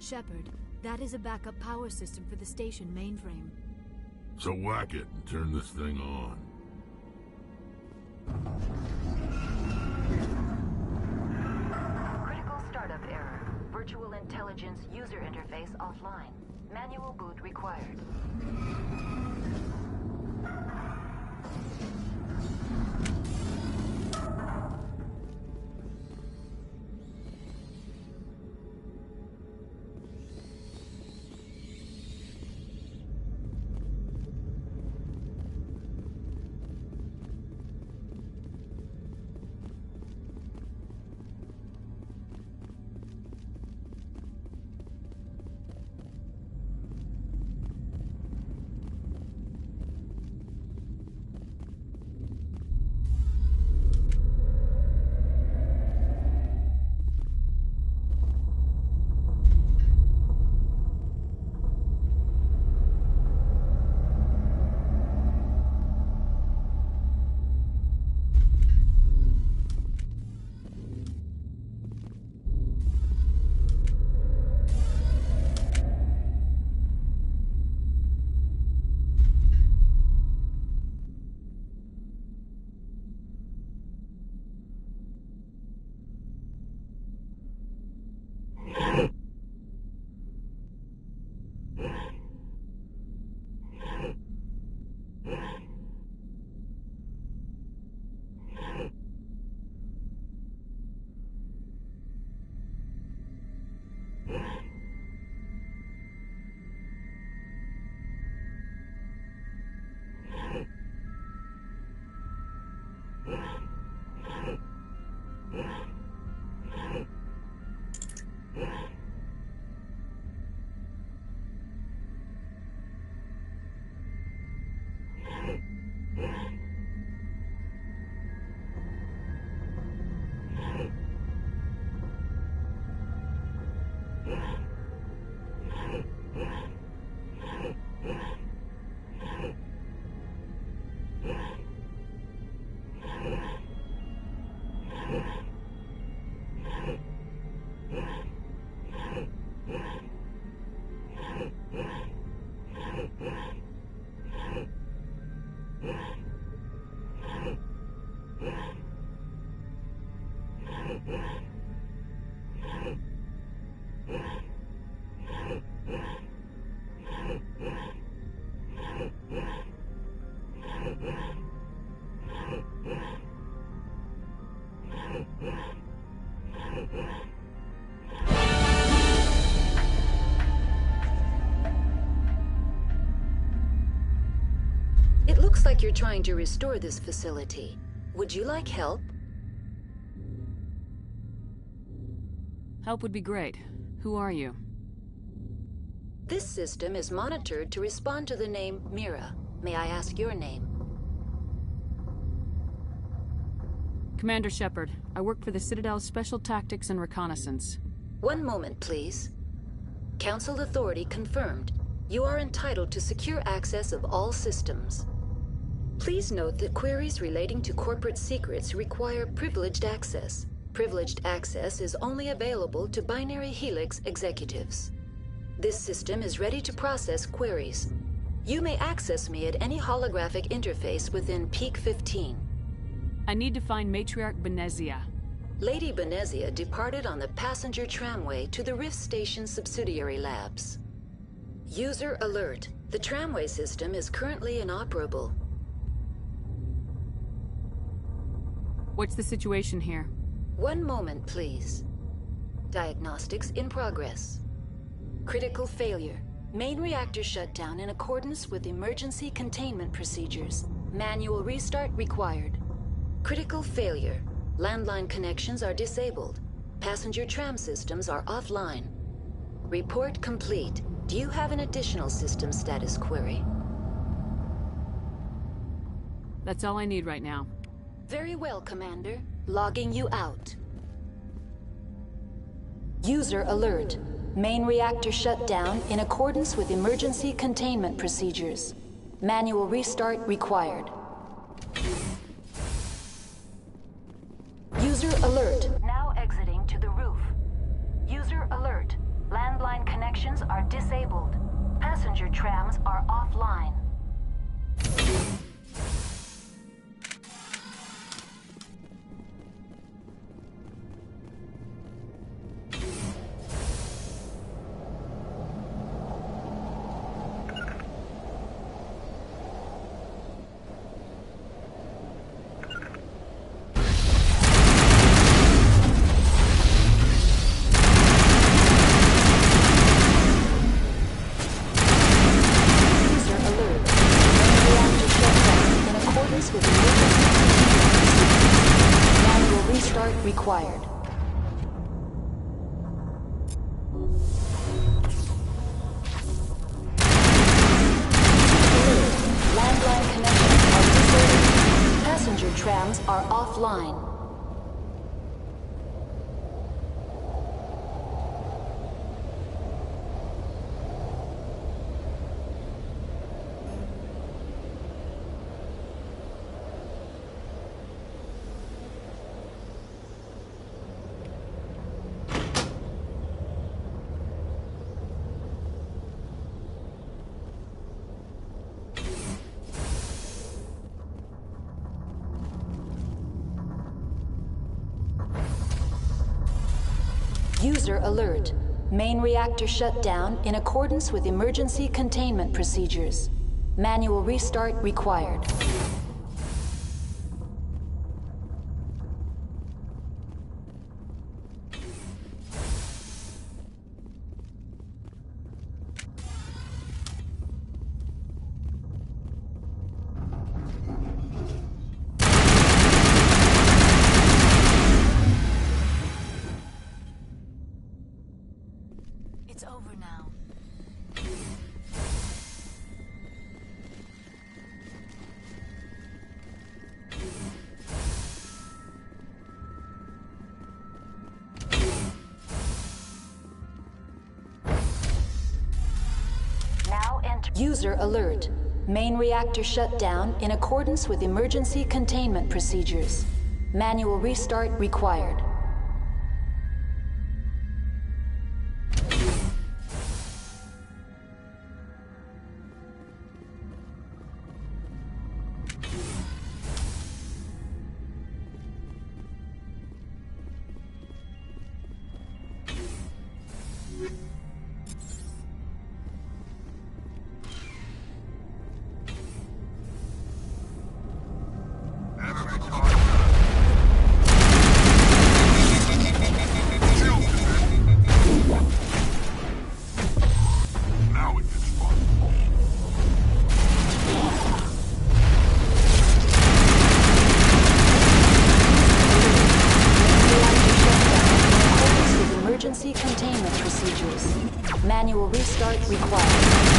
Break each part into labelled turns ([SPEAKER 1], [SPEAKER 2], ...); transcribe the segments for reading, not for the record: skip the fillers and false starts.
[SPEAKER 1] Shepard, that is a backup power system for the station mainframe.
[SPEAKER 2] So whack it and turn this thing on.
[SPEAKER 3] Critical startup error. Virtual intelligence user interface offline. Manual boot required. It looks like you're trying to restore this facility. Would you like help?
[SPEAKER 4] Help would be great. Who are you?
[SPEAKER 3] This system is monitored to respond to the name Mira. May I ask your name?
[SPEAKER 4] Commander Shepard. I work for the Citadel's Special Tactics and Reconnaissance.
[SPEAKER 3] One moment, please. Council authority confirmed. You are entitled to secure access of all systems. Please note that queries relating to corporate secrets require privileged access. Privileged access is only available to Binary Helix executives. This system is ready to process queries. You may access me at any holographic interface within Peak 15.
[SPEAKER 4] I need to find Matriarch Benezia.
[SPEAKER 3] Lady Benezia departed on the passenger tramway to the Rift Station subsidiary labs. User alert. The tramway system is currently inoperable.
[SPEAKER 4] What's the situation here?
[SPEAKER 3] One moment, please. Diagnostics in progress. Critical failure. Main reactor shut down in accordance with emergency containment procedures. Manual restart required. Critical failure. Landline connections are disabled. Passenger tram systems are offline. Report complete. Do you have an additional system status query?
[SPEAKER 4] That's all I need right now.
[SPEAKER 3] Very well, Commander. Logging you out. User alert. Main reactor shut down in accordance with emergency containment procedures. Manual restart required. User alert. Now exiting to the roof. User alert. Landline Landline connections are disabled. Passenger trams are offline. Required. Landline connections are disabled. Passenger trams are offline. User alert. Main reactor shut down in accordance with emergency containment procedures. Manual restart required.
[SPEAKER 1] It's over now.
[SPEAKER 3] Now enter. User alert. Main reactor shut down in accordance with emergency containment procedures. Manual restart required. Containment procedures. Manual restart required.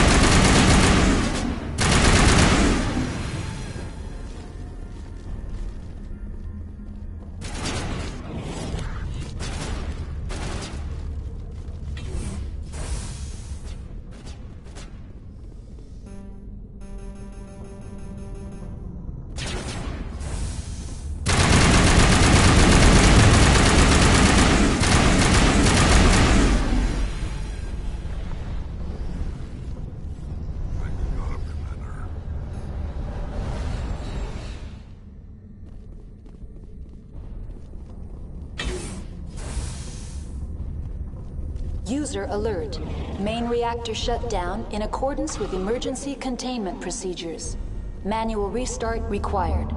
[SPEAKER 3] User alert. Main reactor shut down in accordance with emergency containment procedures. Manual restart required.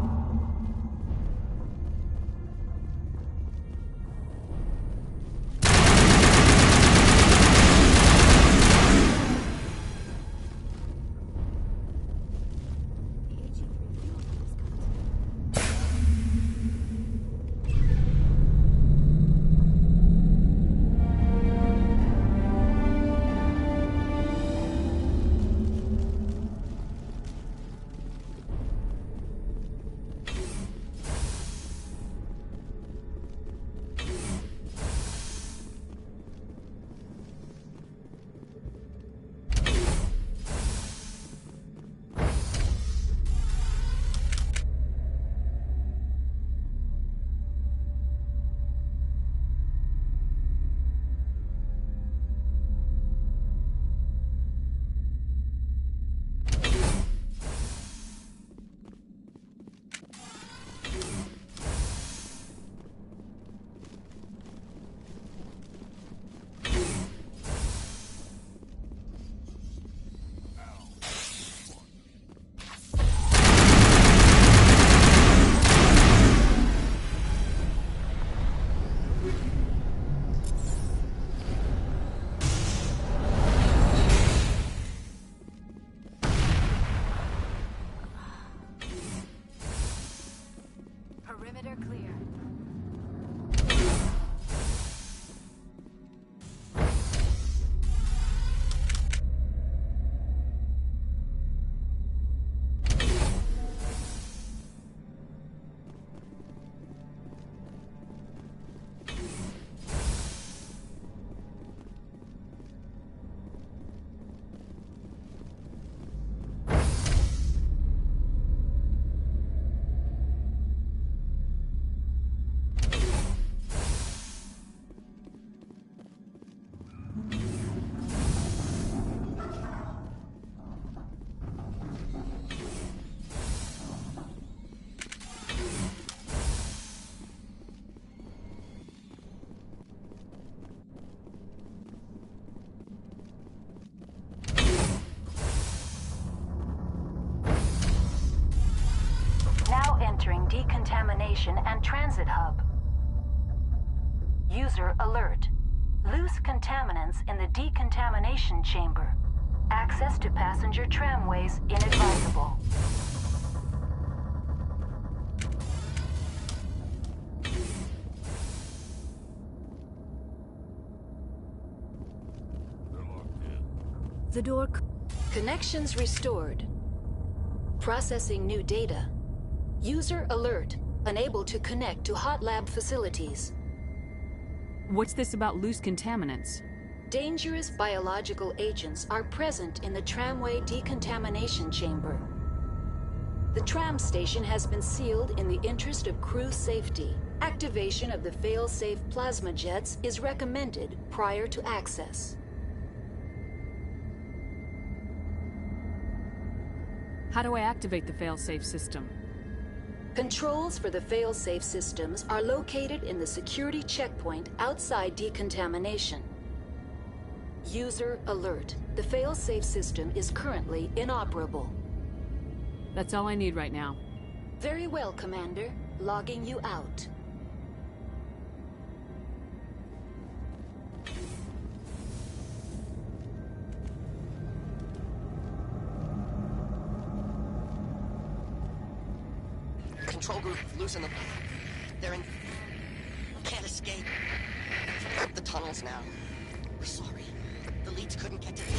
[SPEAKER 3] station and transit hub. User alert. Loose contaminants in the decontamination chamber. Access to passenger tramways inadvisable.
[SPEAKER 2] They're locked in.
[SPEAKER 1] The door.
[SPEAKER 3] Connections restored. Processing new data. User alert. Unable to connect to hot lab facilities.
[SPEAKER 4] What's this about loose contaminants?
[SPEAKER 3] Dangerous biological agents are present in the tramway decontamination chamber. The tram station has been sealed in the interest of crew safety. Activation of the fail-safe plasma jets is recommended prior to access.
[SPEAKER 4] How do I activate the failsafe system?
[SPEAKER 3] Controls for the fail-safe systems are located in the security checkpoint outside decontamination. User alert. The fail-safe system is currently inoperable.
[SPEAKER 4] That's all I need right now.
[SPEAKER 3] Very well, Commander. Logging you out.
[SPEAKER 5] Control group, loosen them. They're in... Can't escape. The tunnels now. We're sorry. The leads couldn't get to the...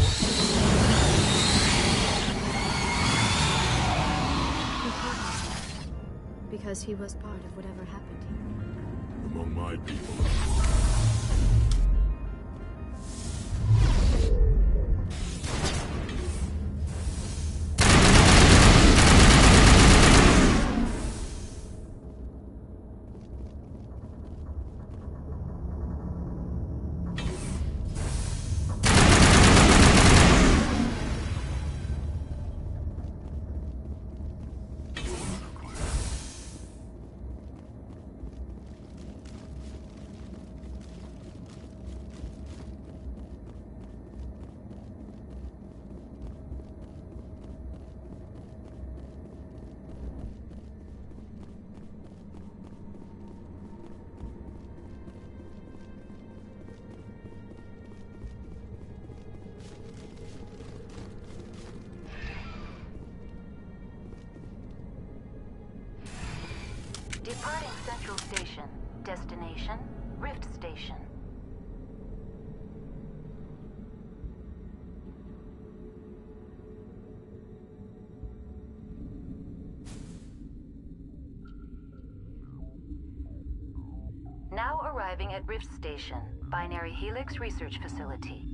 [SPEAKER 1] Because he was part of whatever happened here.
[SPEAKER 2] Among my people.
[SPEAKER 3] Departing Central Station. Destination, Rift Station. Now arriving at Rift Station, Binary Helix Research Facility.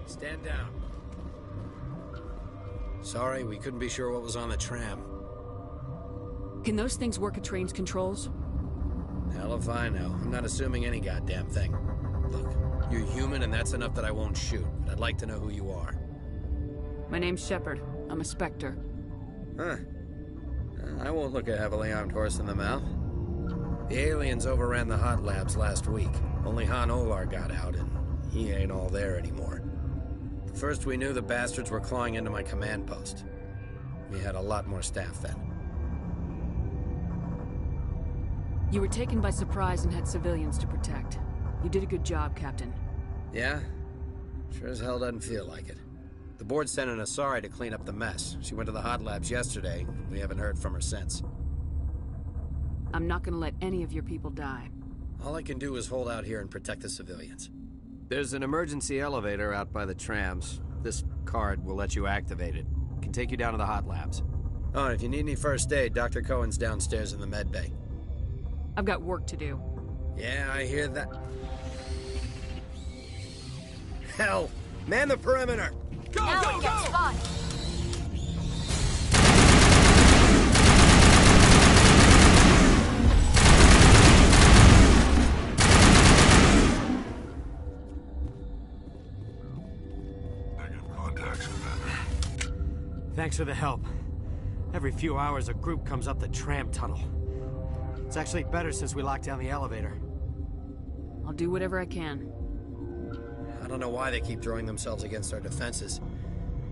[SPEAKER 6] Stand down. Sorry, we couldn't be sure what was on the tram.
[SPEAKER 4] Can those things work at train's controls?
[SPEAKER 6] Hell if I know. I'm not assuming any goddamn thing. Look, you're human and that's enough that I won't shoot, but I'd like to know who you are.
[SPEAKER 4] My name's Shepard. I'm a Spectre.
[SPEAKER 6] Huh. I won't look a heavily armed horse in the mouth. The aliens overran the hot labs last week. Only Han Olar got out, and he ain't all there anymore. First we knew the bastards were clawing into my command post. We had a lot more staff then.
[SPEAKER 4] You were taken by surprise and had civilians to protect. You did a good job, Captain.
[SPEAKER 6] Yeah? Sure as hell doesn't feel like it. The board sent an Asari to clean up the mess. She went to the hot labs yesterday. We haven't heard from her since.
[SPEAKER 4] I'm not gonna let any of your people die.
[SPEAKER 6] All I can do is hold out here and protect the civilians. There's an emergency elevator out by the trams. This card will let you activate it. It can take you down to the hot labs. Oh, and if you need any first aid, Dr. Cohen's downstairs in the med bay.
[SPEAKER 4] I've got work to do.
[SPEAKER 6] Yeah, I hear that. Hell! Man the perimeter!
[SPEAKER 7] Go, now go, go! Spot.
[SPEAKER 2] Negative contacts, Commander.
[SPEAKER 8] Thanks for the help. Every few hours, a group comes up the tram tunnel. It's actually better since we locked down the elevator.
[SPEAKER 4] I'll do whatever I can.
[SPEAKER 6] I don't know why they keep throwing themselves against our defenses.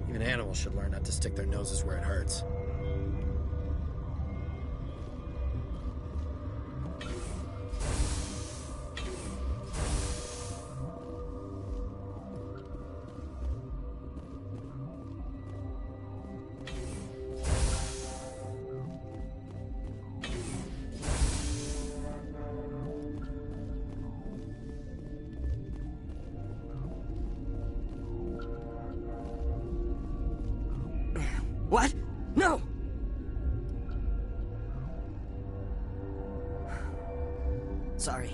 [SPEAKER 6] Even animals should learn not to stick their noses where it hurts.
[SPEAKER 5] What? No! Sorry.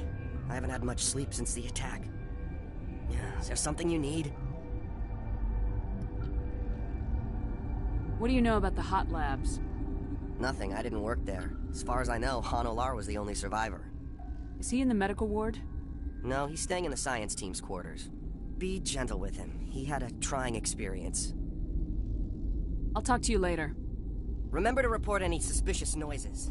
[SPEAKER 5] I haven't had much sleep since the attack. Is there something you need?
[SPEAKER 4] What do you know about the hot labs?
[SPEAKER 5] Nothing. I didn't work there. As far as I know, Han Olar was the only survivor.
[SPEAKER 4] Is he in the medical ward?
[SPEAKER 5] No, he's staying in the science team's quarters. Be gentle with him. He had a trying experience.
[SPEAKER 4] I'll talk to you later.
[SPEAKER 5] Remember to report any suspicious noises.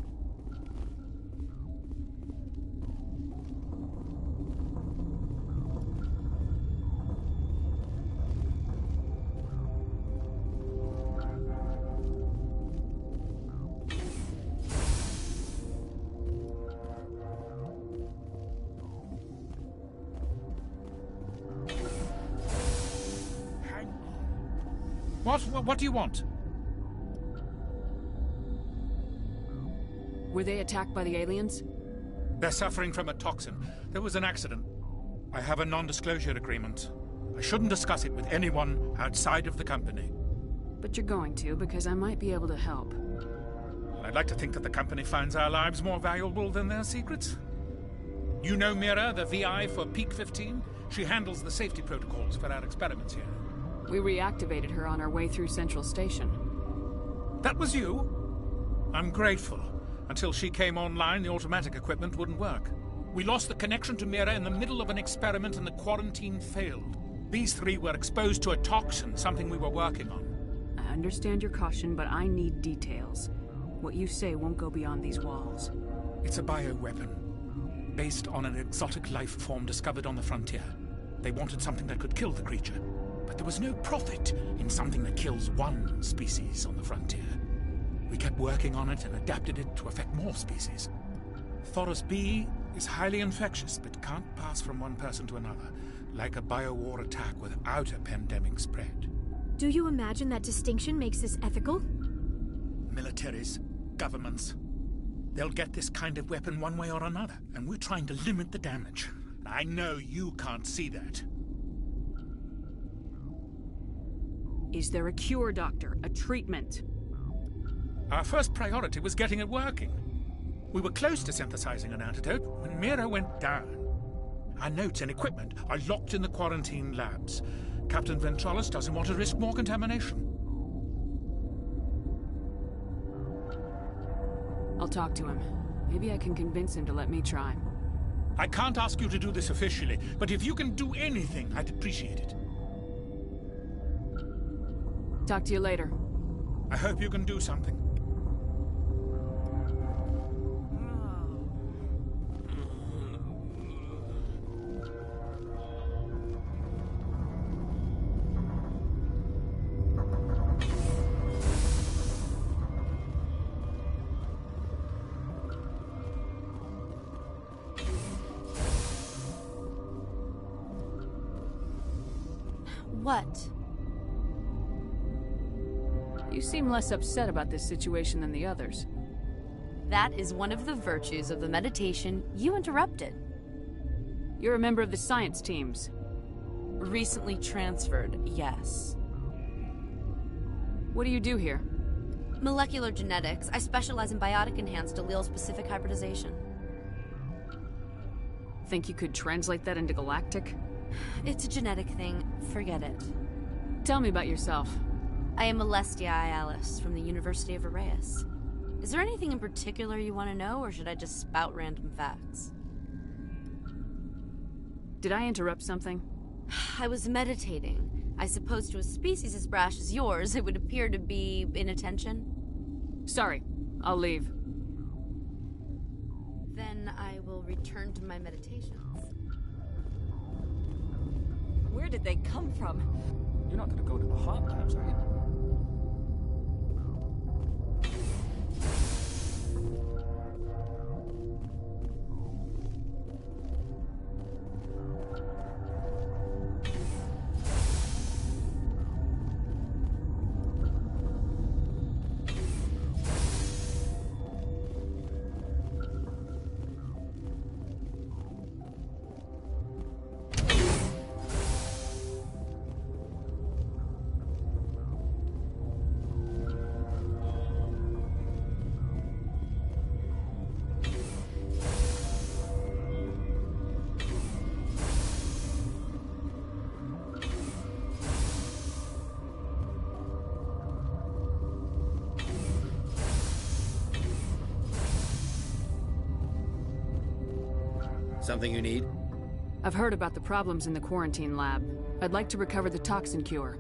[SPEAKER 9] What do you want?
[SPEAKER 4] Were they attacked by the aliens?
[SPEAKER 9] They're suffering from a toxin. There was an accident. I have a non-disclosure agreement. I shouldn't discuss it with anyone outside of the company.
[SPEAKER 4] But you're going to, because I might be able to help.
[SPEAKER 9] I'd like to think that the company finds our lives more valuable than their secrets. You know Mira, the VI for Peak 15? She handles the safety protocols for our experiments here.
[SPEAKER 4] We reactivated her on our way through Central Station.
[SPEAKER 9] That was you? I'm grateful. Until she came online, the automatic equipment wouldn't work. We lost the connection to Mira in the middle of an experiment and the quarantine failed. These three were exposed to a toxin, something we were working on.
[SPEAKER 4] I understand your caution, but I need details. What you say won't go beyond these walls.
[SPEAKER 9] It's a bioweapon, based on an exotic life form discovered on the frontier. They wanted something that could kill the creature. But there was no profit in something that kills one species on the frontier. We kept working on it and adapted it to affect more species. Thoros B is highly infectious, but can't pass from one person to another, like a biowar attack without a pandemic spread.
[SPEAKER 1] Do you imagine that distinction makes this ethical?
[SPEAKER 9] Militaries, governments, they'll get this kind of weapon one way or another, and we're trying to limit the damage. I know you can't see that.
[SPEAKER 4] Is there a cure, Doctor? A treatment?
[SPEAKER 9] Our first priority was getting it working. We were close to synthesizing an antidote when Mira went down. Our notes and equipment are locked in the quarantine labs. Captain Ventralis doesn't want to risk more contamination.
[SPEAKER 4] I'll talk to him. Maybe I can convince him to let me try.
[SPEAKER 9] I can't ask you to do this officially, but if you can do anything, I'd appreciate it.
[SPEAKER 4] Talk to you later.
[SPEAKER 9] I hope you can do something.
[SPEAKER 7] What?
[SPEAKER 4] You seem less upset about this situation than the others.
[SPEAKER 7] That is one of the virtues of the meditation you interrupted.
[SPEAKER 4] You're a member of the science teams.
[SPEAKER 7] Recently transferred, yes.
[SPEAKER 4] What do you do here?
[SPEAKER 7] Molecular genetics. I specialize in biotic-enhanced allele-specific hybridization.
[SPEAKER 4] Think you could translate that into Galactic?
[SPEAKER 7] It's a genetic thing. Forget it.
[SPEAKER 4] Tell me about yourself.
[SPEAKER 7] I am Alestia Alice from the University of Arraeus. Is there anything in particular you want to know, or should I just spout random facts?
[SPEAKER 4] Did I interrupt something?
[SPEAKER 7] I was meditating. I suppose to a species as brash as yours, it would appear to be inattention.
[SPEAKER 4] Sorry. I'll leave.
[SPEAKER 7] Then I will return to my meditations.
[SPEAKER 10] Where did they come from?
[SPEAKER 9] You're not going to go to the hot labs, are you?
[SPEAKER 6] Something you need?
[SPEAKER 4] I've heard about the problems in the quarantine lab. I'd like to recover the toxin cure.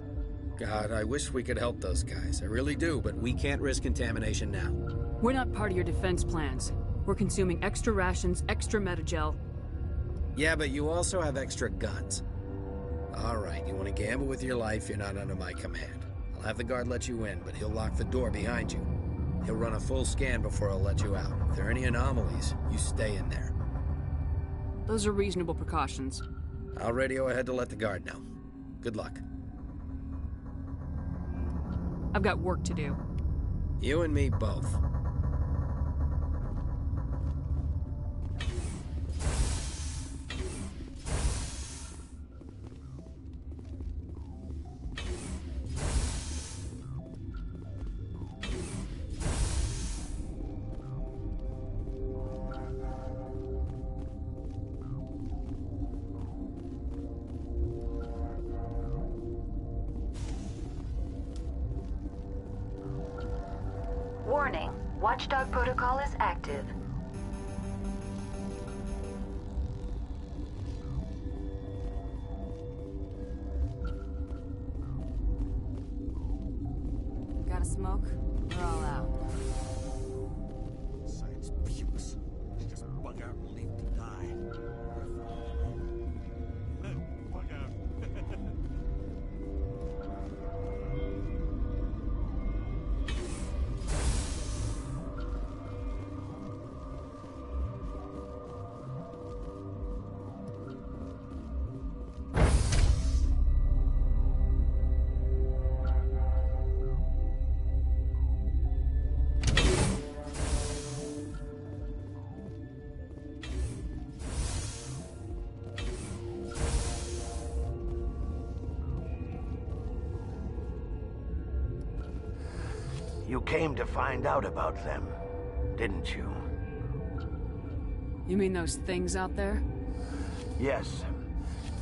[SPEAKER 6] God, I wish we could help those guys. I really do, but we can't risk contamination now.
[SPEAKER 4] We're not part of your defense plans. We're consuming extra rations, extra metagel.
[SPEAKER 6] Yeah, but you also have extra guns. All right, you want to gamble with your life, you're not under my command. I'll have the guard let you in, but he'll lock the door behind you. He'll run a full scan before he'll let you out. If there are any anomalies, you stay in there.
[SPEAKER 4] Those are reasonable precautions.
[SPEAKER 6] I'll radio ahead to let the guard know. Good luck.
[SPEAKER 4] I've got work to do.
[SPEAKER 6] You and me both.
[SPEAKER 3] Warning, Watchdog protocol is active.
[SPEAKER 10] Got a smoke? We're all out.
[SPEAKER 11] Science pukes. Just bug out and leave to die. Bug out.
[SPEAKER 12] You came to find out about them, didn't you?
[SPEAKER 4] You mean those things out there?
[SPEAKER 12] Yes.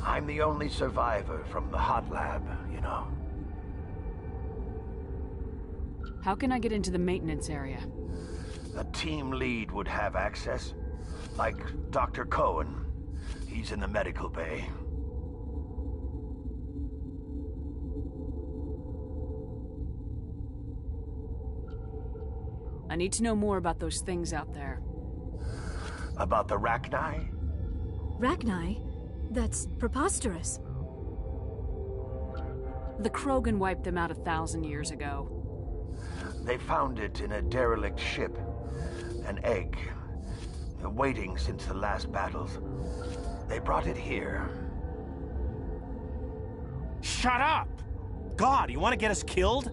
[SPEAKER 12] I'm the only survivor from the hot lab, you know.
[SPEAKER 4] How can I get into the maintenance area?
[SPEAKER 12] A team lead would have access. Like Dr. Cohen. He's in the medical bay.
[SPEAKER 4] I need to know more about those things out there.
[SPEAKER 12] About the Rachni?
[SPEAKER 1] Rachni? That's preposterous.
[SPEAKER 4] The Krogan wiped them out 1,000 years ago.
[SPEAKER 12] They found it in a derelict ship. An egg. Waiting since the last battles. They brought it here.
[SPEAKER 8] Shut up! God, you want to get us killed?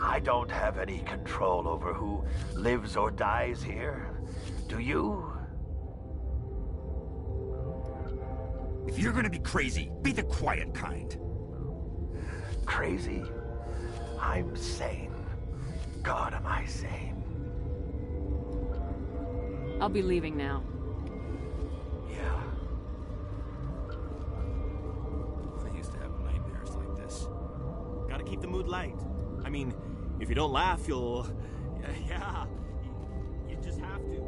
[SPEAKER 12] I don't have any control over who lives or dies here. Do you?
[SPEAKER 11] If you're gonna be crazy, be the quiet kind.
[SPEAKER 12] Crazy? I'm sane. God, am I sane?
[SPEAKER 4] I'll be leaving now.
[SPEAKER 13] keep the mood light. I mean, if you don't laugh, you'll... Yeah, you just have to.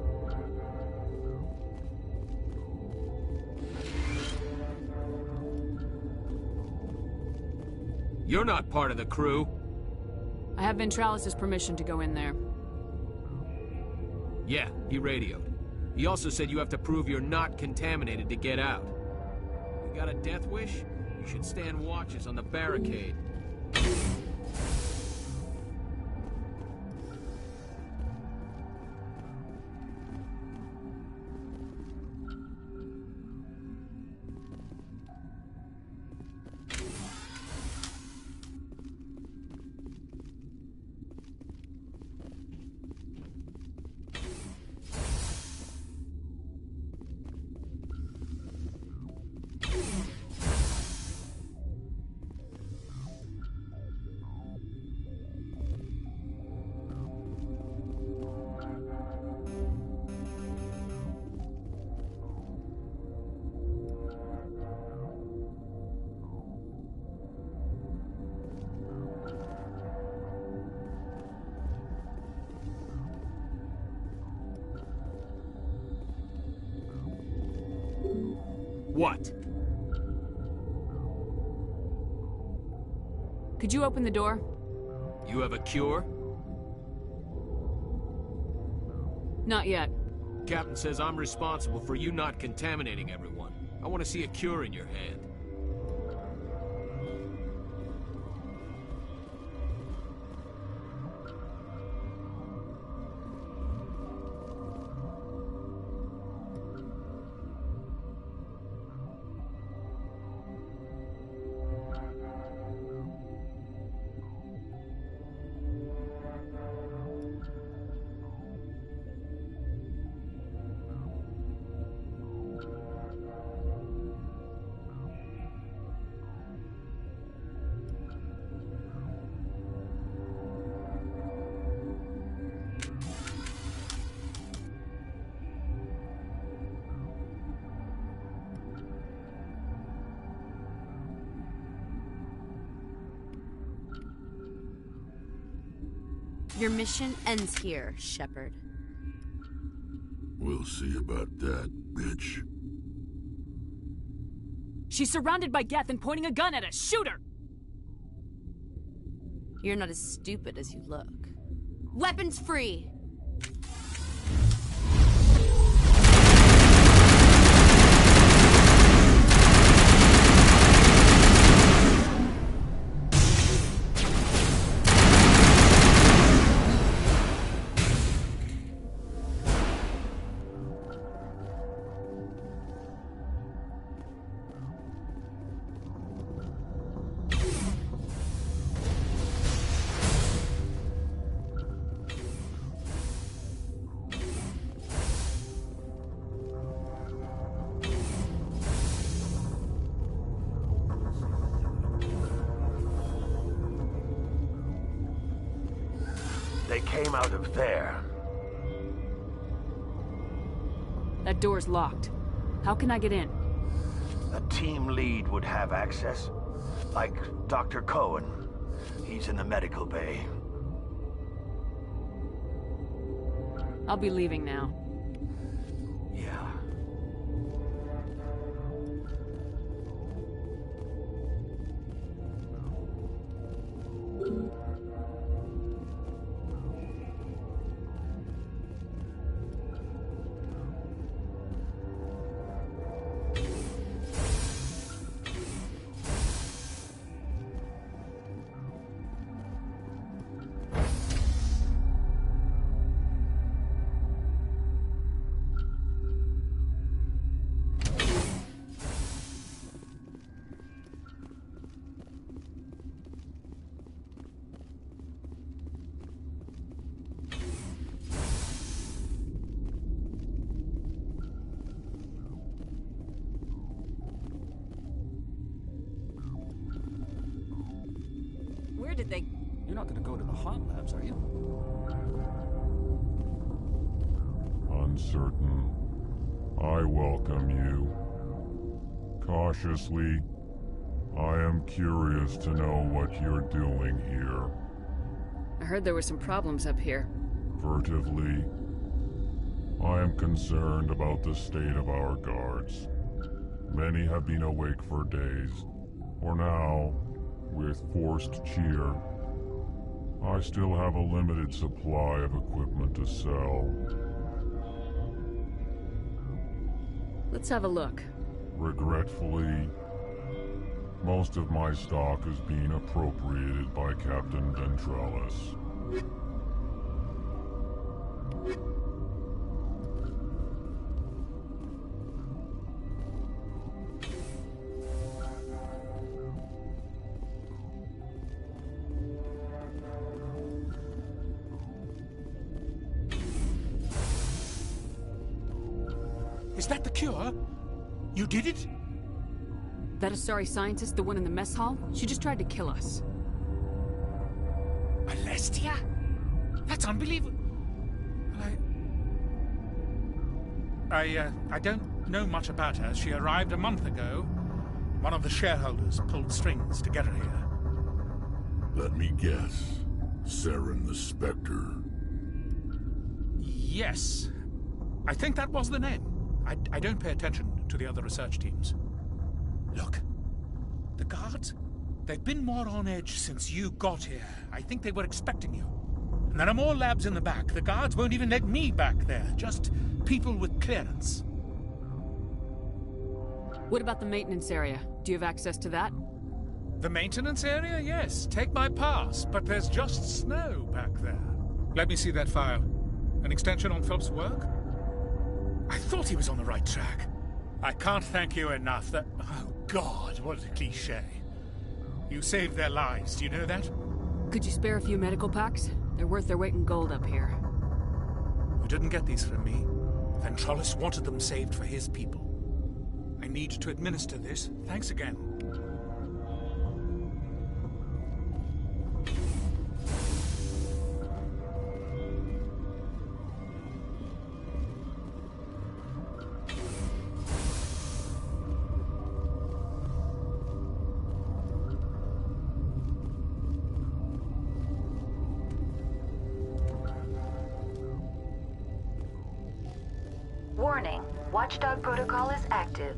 [SPEAKER 14] You're not part of the crew.
[SPEAKER 4] I have Ventralis' permission to go in there.
[SPEAKER 14] Yeah, he radioed. He also said you have to prove you're not contaminated to get out. You got a death wish? You should stand watches on the barricade. What?
[SPEAKER 4] Could you open the door?
[SPEAKER 14] You have a cure?
[SPEAKER 4] Not yet.
[SPEAKER 14] Captain says I'm responsible for you not contaminating everyone. I want to see a cure in your hand.
[SPEAKER 7] Your mission ends here, Shepard.
[SPEAKER 2] We'll see about that, bitch.
[SPEAKER 4] She's surrounded by Geth and pointing a gun at us. Shoot her!
[SPEAKER 7] You're not as stupid as you look. Weapons free!
[SPEAKER 12] They came out of there.
[SPEAKER 4] That door's locked. How can I get in?
[SPEAKER 12] A team lead would have access. Like Dr. Cohen. He's in the medical bay.
[SPEAKER 4] I'll be leaving now.
[SPEAKER 12] Yeah.
[SPEAKER 10] Where did they...
[SPEAKER 15] You're not gonna go to the hot labs, are you?
[SPEAKER 16] I am curious to know what you're doing here.
[SPEAKER 4] I heard there were some problems up here.
[SPEAKER 16] Furtively, I am concerned about the state of our guards. Many have been awake for days, or now, with forced cheer. I still have a limited supply of equipment to sell.
[SPEAKER 4] Let's have a look.
[SPEAKER 16] Regretfully, most of my stock is being appropriated by Captain Ventralis.
[SPEAKER 9] Is that the cure? You did it?
[SPEAKER 4] That Asari scientist, the one in the mess hall? She just tried to kill us.
[SPEAKER 9] Alestia? That's unbelievable. I don't know much about her. She arrived a month ago. One of the shareholders pulled strings to get her here.
[SPEAKER 2] Let me guess. Saren the Spectre.
[SPEAKER 9] Yes. I think that was the name. I don't pay attention to the other research teams. Look, the guards, they've been more on edge since you got here. I think they were expecting you. And there are more labs in the back. The guards won't even let me back there. Just people with clearance.
[SPEAKER 4] What about the maintenance area? Do you have access to that?
[SPEAKER 9] The maintenance area? Yes. Take my pass. But there's just snow back there. Let me see that file. An extension on Phelps' work? I thought he was on the right track. I can't thank you enough that... Oh, God, what a cliché. You saved their lives, do you know that?
[SPEAKER 4] Could you spare a few medical packs? They're worth their weight in gold up here.
[SPEAKER 9] You didn't get these from me. Ventralis wanted them saved for his people. I need to administer this. Thanks again.
[SPEAKER 3] Warning, Watchdog protocol is active.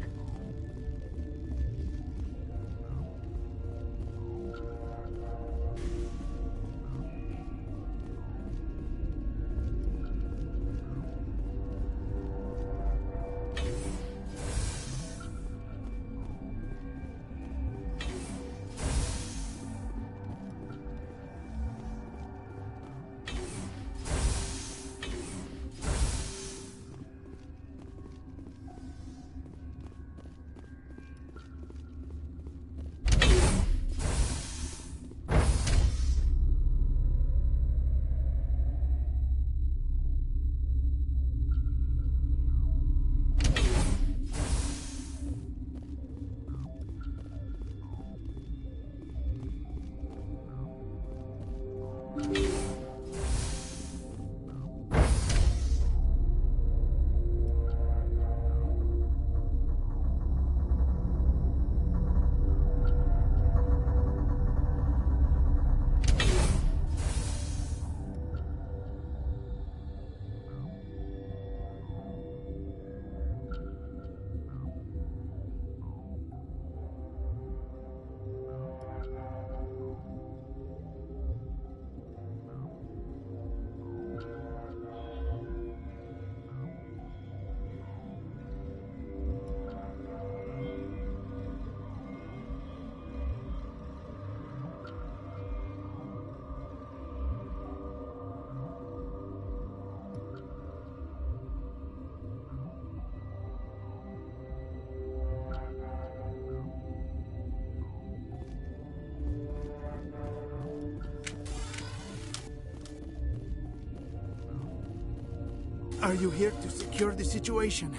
[SPEAKER 17] Are you here to secure the situation?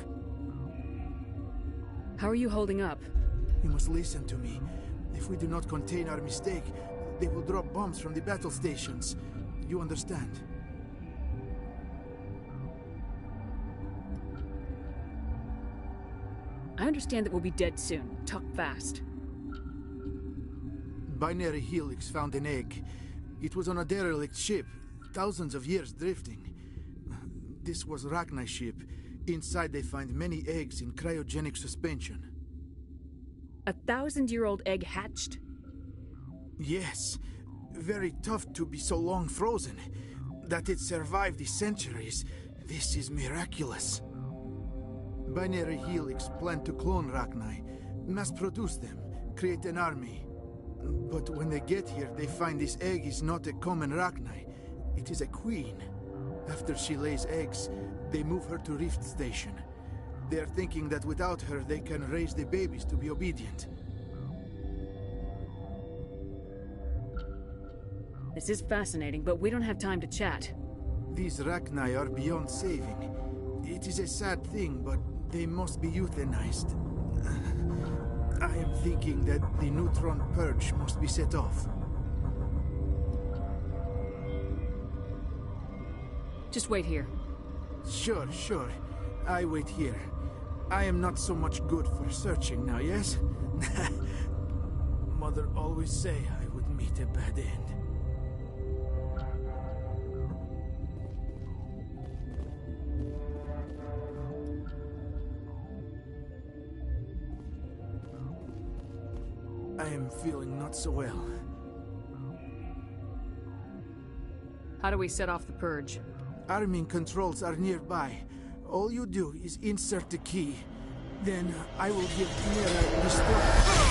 [SPEAKER 4] How are you holding up?
[SPEAKER 17] You must listen to me. If we do not contain our mistake, they will drop bombs from the battle stations. You understand?
[SPEAKER 4] I understand that we'll be dead soon. Talk fast.
[SPEAKER 17] Binary Helix found an egg. It was on a derelict ship, thousands of years drifting. This was Rachni's ship. Inside they find many eggs in cryogenic suspension.
[SPEAKER 4] 1,000-year-old egg hatched?
[SPEAKER 17] Yes. Very tough to be so long frozen. That it survived the centuries, this is miraculous. Binary Helix planned to clone Rachni, mass-produce them, create an army. But when they get here, they find this egg is not a common Rachni. It is a queen. After she lays eggs, they move her to Rift Station. They are thinking that without her, they can raise the babies to be obedient.
[SPEAKER 4] This is fascinating, but we don't have time to chat.
[SPEAKER 17] These Rachni are beyond saving. It is a sad thing, but they must be euthanized. I am thinking that the neutron purge must be set off.
[SPEAKER 4] Just wait here.
[SPEAKER 17] Sure. I wait here. I am not so much good for searching now, yes? Mother always say I would meet a bad end. I am feeling not so well.
[SPEAKER 4] How do we set off the purge?
[SPEAKER 17] Arming controls are nearby. All you do is insert the key. Then I will give Mira the structure.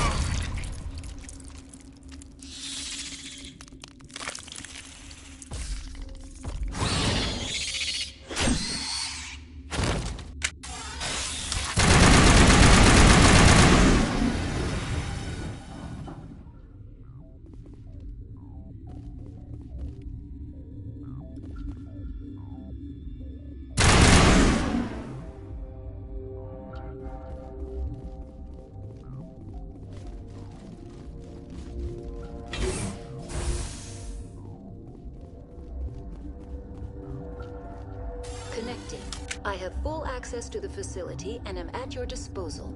[SPEAKER 3] Connecting. I have full access to the facility and am at your disposal.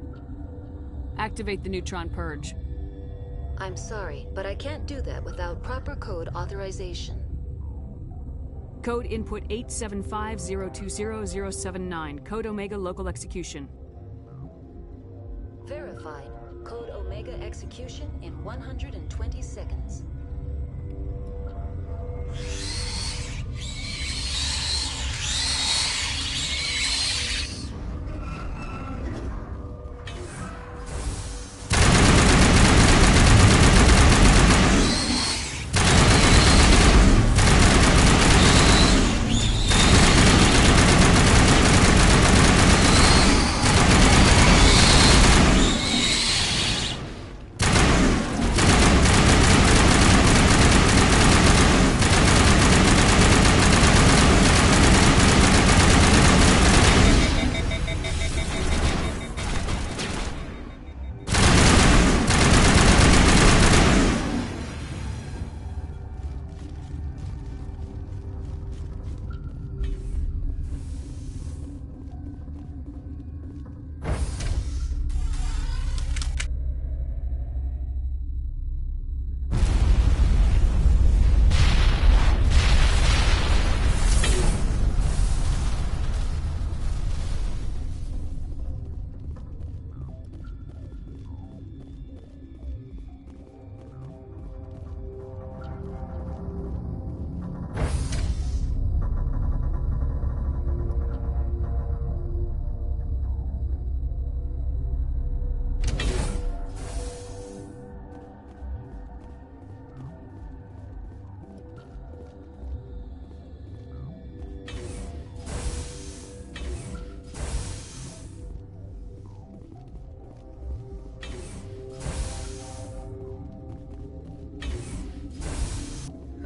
[SPEAKER 4] Activate the neutron purge.
[SPEAKER 3] I'm sorry, but I can't do that without proper code authorization.
[SPEAKER 4] Code input 875020079. Code Omega local execution.
[SPEAKER 3] Verified. Code Omega execution in 120 seconds.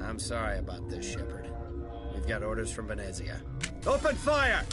[SPEAKER 6] I'm sorry about this, Shepard. We've got orders from Venezia. Open fire!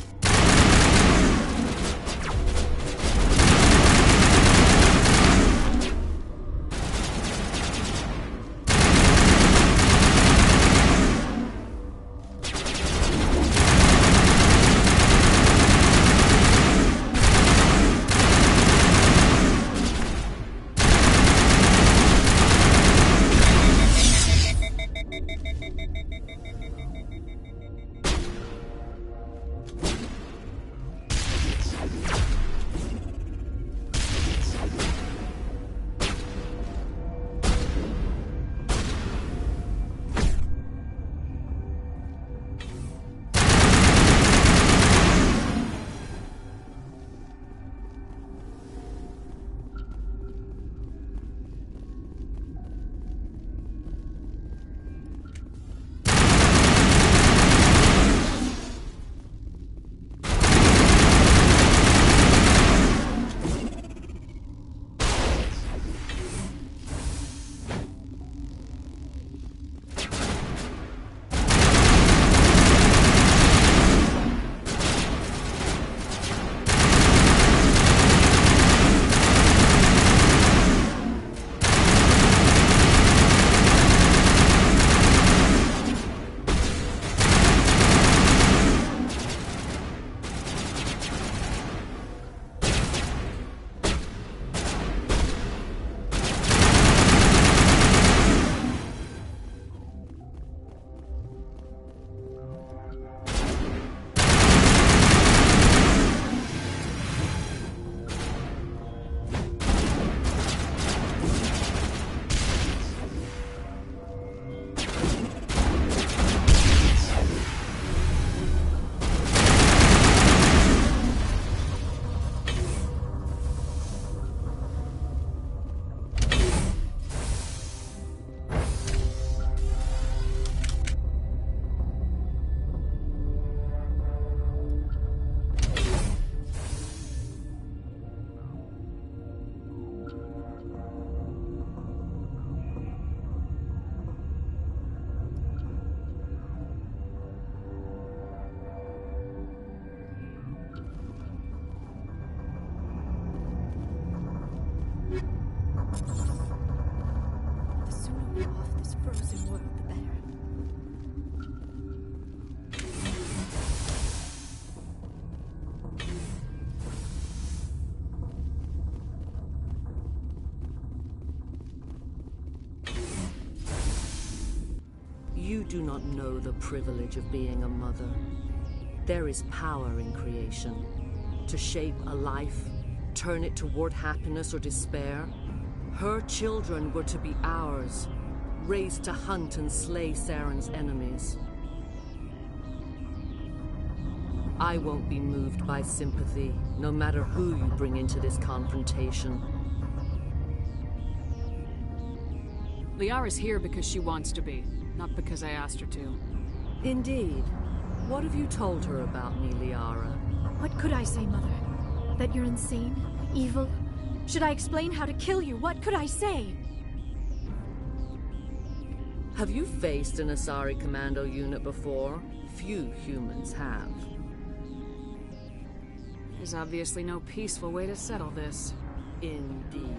[SPEAKER 1] The sooner we're off this frozen world, the better.
[SPEAKER 18] You do not know the privilege of being a mother. There is power in creation. To shape a life, turn it toward happiness or despair. Her children were to be ours, raised to hunt and slay Saren's enemies. I won't be moved by sympathy, no matter who you bring into this confrontation.
[SPEAKER 4] Liara's here because she wants to be, not because I asked her to.
[SPEAKER 18] Indeed. What have you told her about me, Liara?
[SPEAKER 1] What could I say, Mother? That you're insane? Evil? Should I explain how to kill you? What could I say?
[SPEAKER 18] Have you faced an Asari commando unit before? Few humans have.
[SPEAKER 4] There's obviously no peaceful way to settle this.
[SPEAKER 18] Indeed.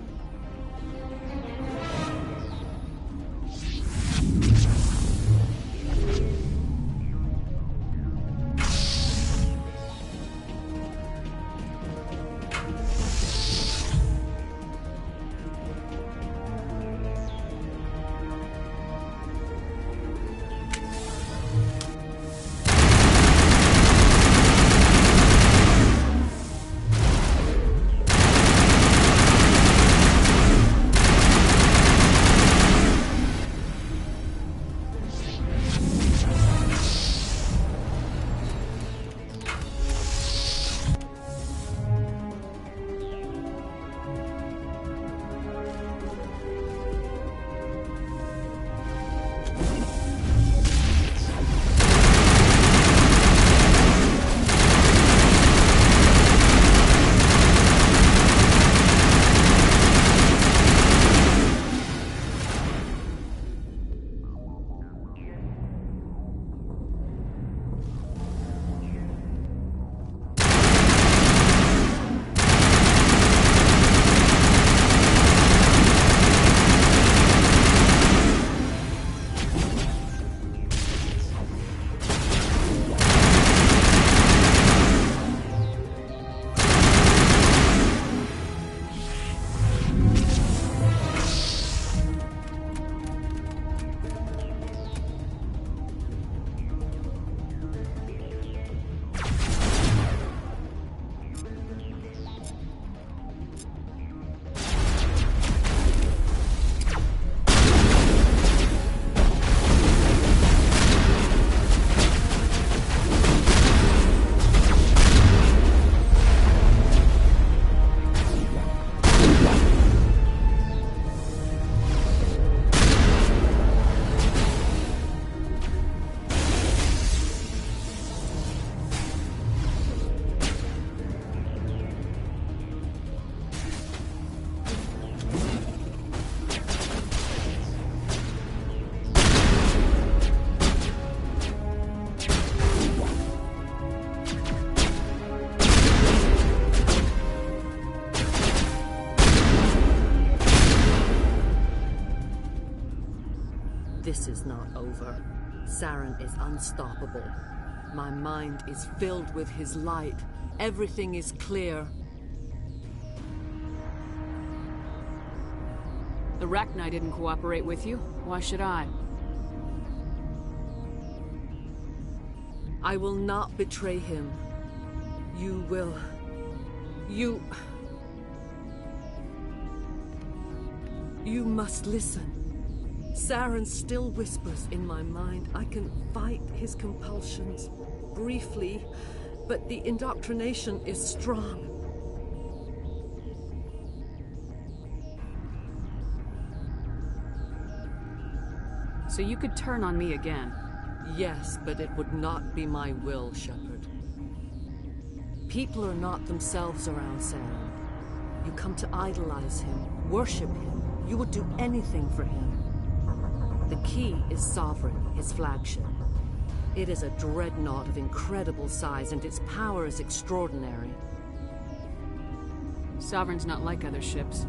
[SPEAKER 18] This is not over. Saren is unstoppable. My mind is filled with his light. Everything is clear.
[SPEAKER 4] The Rachni didn't cooperate with you. Why should I?
[SPEAKER 18] I will not betray him. You will... You must listen. Saren still whispers in my mind. I can fight his compulsions, briefly, but the indoctrination is strong.
[SPEAKER 4] So you could turn on me again?
[SPEAKER 18] Yes, but it would not be my will, Shepard. People are not themselves around Saren. You come to idolize him, worship him. You would do anything for him. The key is Sovereign, his flagship. It is a dreadnought of incredible size, and its power is extraordinary.
[SPEAKER 4] Sovereign's not like other ships.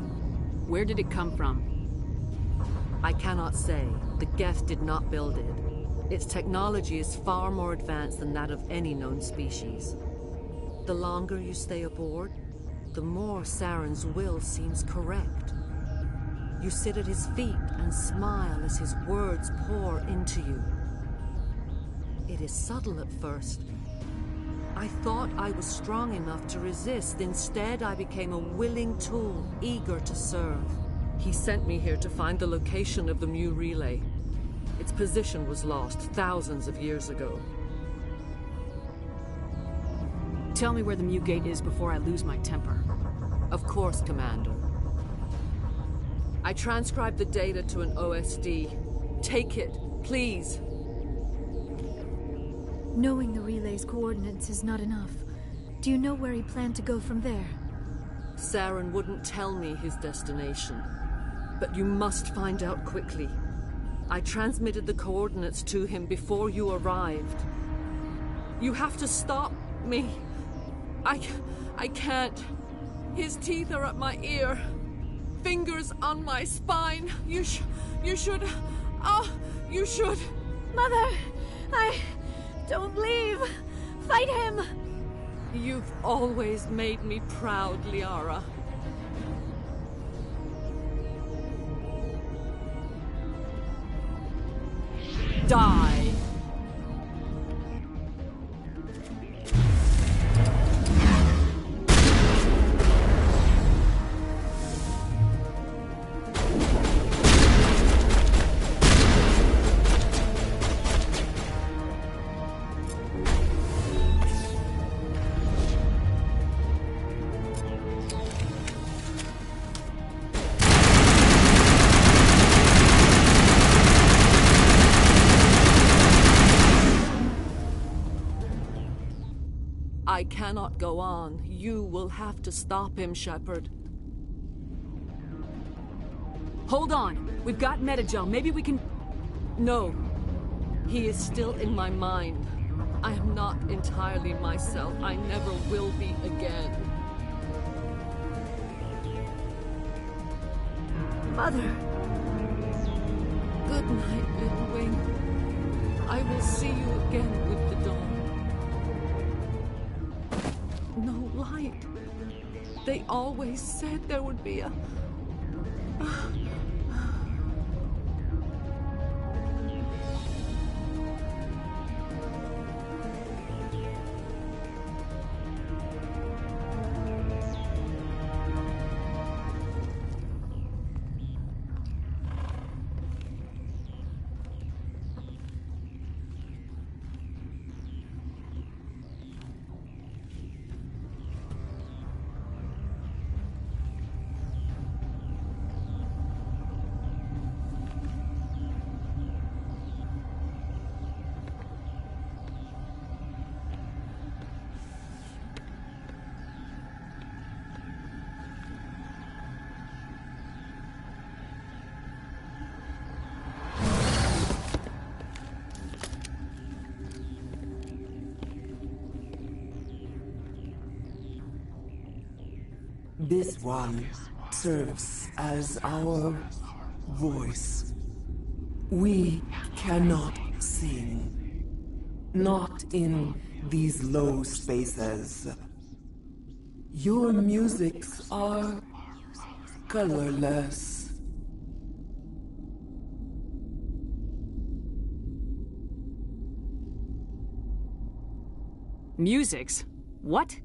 [SPEAKER 4] Where did it come from?
[SPEAKER 18] I cannot say. The Geth did not build it. Its technology is far more advanced than that of any known species. The longer you stay aboard, the more Saren's will seems correct. You sit at his feet and smile as his words pour into you. It is subtle at first. I thought I was strong enough to resist. Instead, I became a willing tool, eager to serve. He sent me here to find the location of the Mu relay. Its position was lost thousands of years ago.
[SPEAKER 4] Tell me where the Mu Gate is before I lose my temper.
[SPEAKER 18] Of course, Commander. I transcribed the data to an OSD. Take it, please.
[SPEAKER 1] Knowing the relay's coordinates is not enough. Do you know where he planned to go from there?
[SPEAKER 18] Saren wouldn't tell me his destination. But you must find out quickly. I transmitted the coordinates to him before you arrived. You have to stop me. I can't. His teeth are at my ear. Fingers on my spine. You should... Oh, you should...
[SPEAKER 1] Mother! Don't leave! Fight him!
[SPEAKER 18] You've always made me proud, Liara. Die! I cannot go on. You will have to stop him, Shepard.
[SPEAKER 4] Hold on. We've got Metagel. Maybe we can...
[SPEAKER 18] No. He is still in my mind. I am not entirely myself. I never will be again.
[SPEAKER 1] Mother.
[SPEAKER 18] Good night, little wing. I will see you again with the dawn. No light. They always said there would be a...
[SPEAKER 19] This one serves as our voice. We cannot sing. Not in these low spaces. Your musics are colorless.
[SPEAKER 4] Musics? What?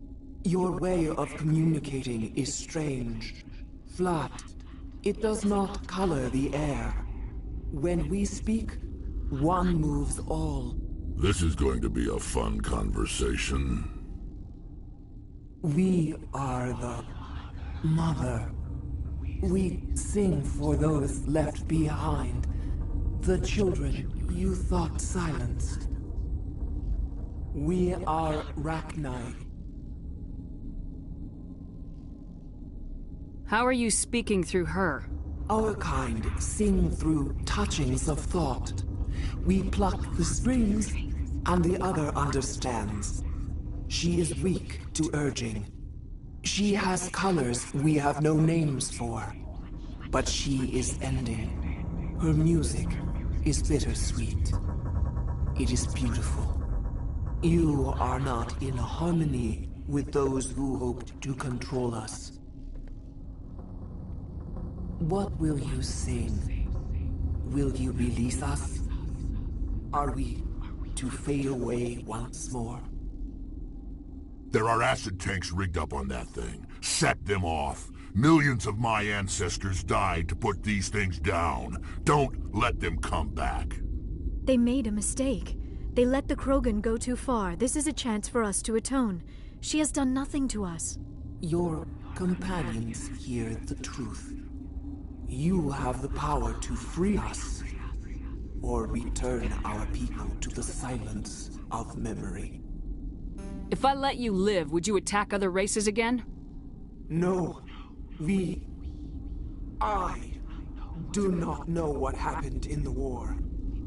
[SPEAKER 19] Your way of communicating is strange. Flat. It does not color the air. When we speak, one moves all.
[SPEAKER 2] This is going to be a fun conversation.
[SPEAKER 19] We are the mother. We sing for those left behind. The children you thought silenced. We are Rachni.
[SPEAKER 4] How are you speaking through her?
[SPEAKER 19] Our kind sing through touchings of thought. We pluck the strings, and the other understands. She is weak to urging. She has colors we have no names for. but she is ending. Her music is bittersweet. It is beautiful. You are not in harmony with those who hoped to control us. What will you sing? Will you release us? Are we to fade away once more?
[SPEAKER 2] There are acid tanks rigged up on that thing. Set them off. Millions of my ancestors died to put these things down. Don't let them come back.
[SPEAKER 1] They made a mistake. They let the Krogan go too far. This is a chance for us to atone. She has done nothing to us.
[SPEAKER 19] Your companions hear the truth. You have the power to free us, or return our people to the silence of memory.
[SPEAKER 4] If I let you live, would you attack other races again?
[SPEAKER 19] No. I do not know what happened in the war.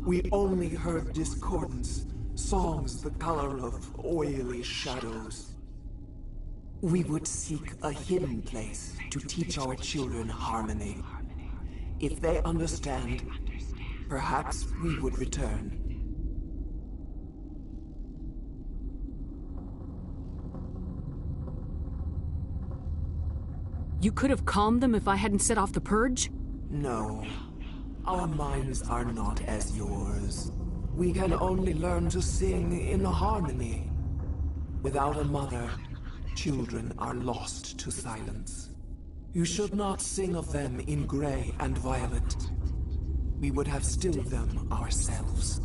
[SPEAKER 19] We only heard discordance, songs the color of oily shadows. We would seek a hidden place to teach our children harmony. If they understand, perhaps we would return.
[SPEAKER 4] You could have calmed them if I hadn't set off the purge?
[SPEAKER 19] No. Our minds are not as yours. We can only learn to sing in harmony. Without a mother, children are lost to silence. You should not sing of them in gray and violet. We would have stilled them ourselves.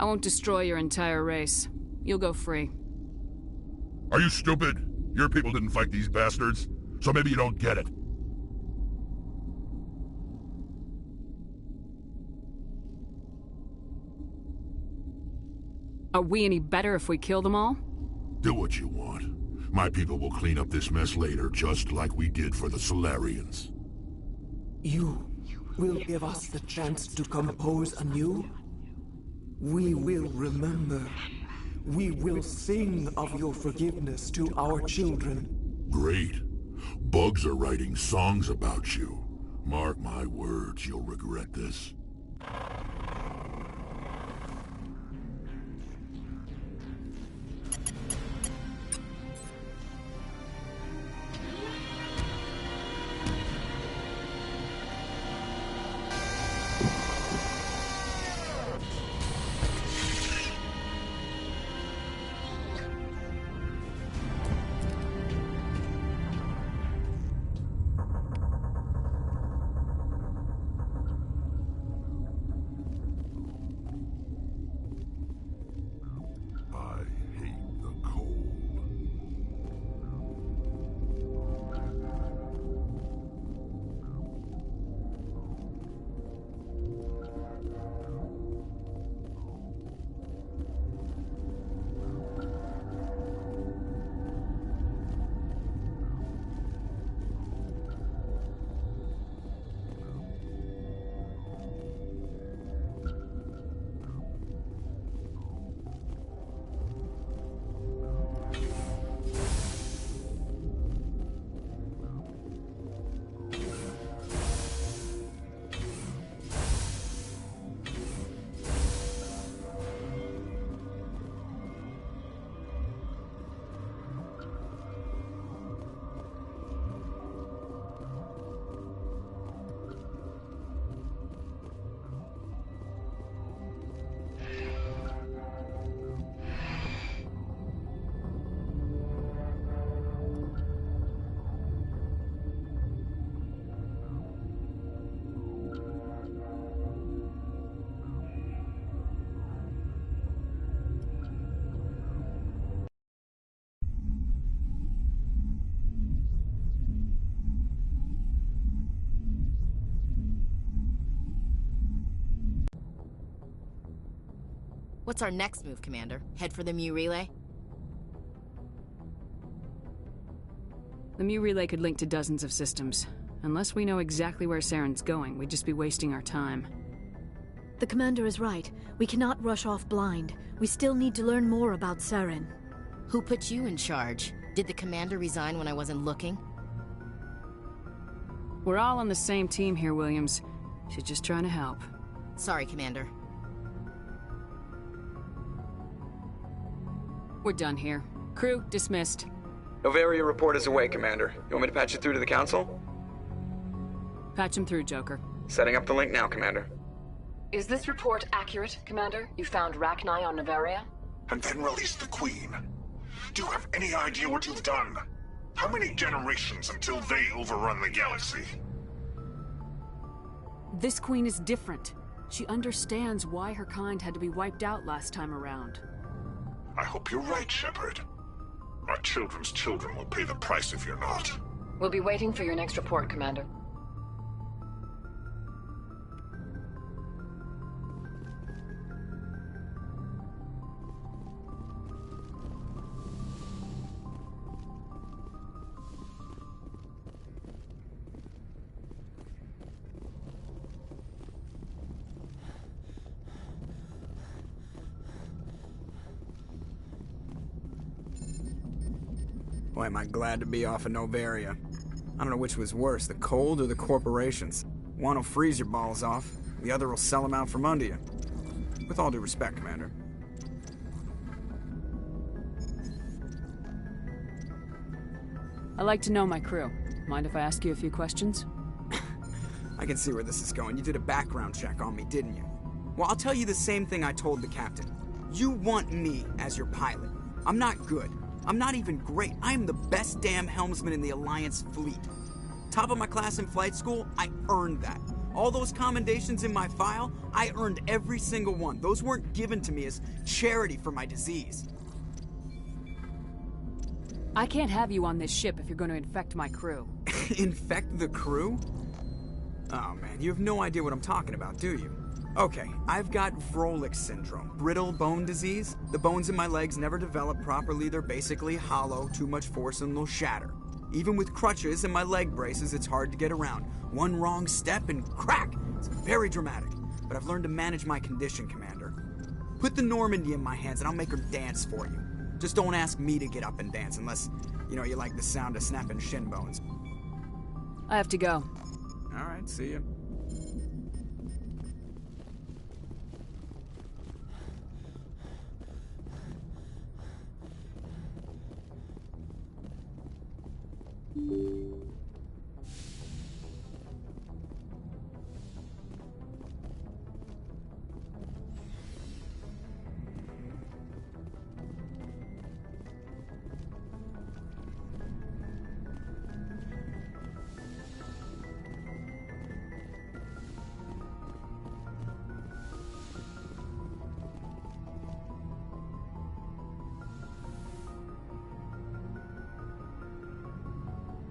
[SPEAKER 4] I won't destroy your entire race. You'll go free.
[SPEAKER 2] Are you stupid? Your people didn't fight these bastards, so maybe you don't get it.
[SPEAKER 4] Are we any better if we kill them all?
[SPEAKER 2] Do what you want. My people will clean up this mess later, just like we did for the Solarians.
[SPEAKER 19] You will give us the chance to compose anew? We will remember. We will sing of your forgiveness to our children.
[SPEAKER 2] Great. Bugs are writing songs about you. Mark my words, you'll regret this.
[SPEAKER 20] What's our next move, Commander? Head for the Mu Relay?
[SPEAKER 4] The Mu Relay could link to dozens of systems. Unless we know exactly where Saren's going, we'd just be wasting our time.
[SPEAKER 1] The Commander is right. We cannot rush off blind. We still need to learn more about Saren.
[SPEAKER 20] Who put you in charge? Did the commander resign when I wasn't looking?
[SPEAKER 4] We're all on the same team here, Williams. She's just trying to help.
[SPEAKER 20] Sorry, Commander.
[SPEAKER 4] We're done here. Crew, dismissed.
[SPEAKER 21] Noveria report is away, Commander. You want me to patch it through to the Council?
[SPEAKER 4] Patch him through, Joker.
[SPEAKER 21] Setting up the link now, Commander.
[SPEAKER 22] Is this report accurate, Commander? You found Rachni on Noveria?
[SPEAKER 2] And then released the Queen. Do you have any idea what you've done? How many generations until they overrun the galaxy?
[SPEAKER 4] This Queen is different. She understands why her kind had to be wiped out last time around.
[SPEAKER 2] I hope you're right, Shepard. Our children's children will pay the price if you're not.
[SPEAKER 22] We'll be waiting for your next report, Commander.
[SPEAKER 23] Boy, am I glad to be off of Noveria. I don't know which was worse, the cold or the corporations. One will freeze your balls off, the other will sell them out from under you. With all due respect, Commander.
[SPEAKER 4] I like to know my crew. Mind if I ask you a few questions?
[SPEAKER 23] I can see where this is going. You did a background check on me, didn't you? Well, I'll tell you the same thing I told the captain. You want me as your pilot. I'm not good. I'm not even great. I am the best damn helmsman in the Alliance fleet. Top of my class in flight school, I earned that. All those commendations in my file, I earned every single one. Those weren't given to me as charity for my disease.
[SPEAKER 4] I can't have you on this ship if you're going to infect my crew.
[SPEAKER 23] Infect the crew? Oh man, you have no idea what I'm talking about, do you? Okay, I've got Vrolik syndrome, brittle bone disease. The bones in my legs never develop properly. They're basically hollow, too much force and they'll shatter. Even with crutches and my leg braces, it's hard to get around. One wrong step and crack! It's very dramatic. But I've learned to manage my condition, Commander. Put the Normandy in my hands and I'll make her dance for you. Just don't ask me to get up and dance unless, you like the sound of snapping shin bones.
[SPEAKER 4] I have to go.
[SPEAKER 23] Alright, see ya.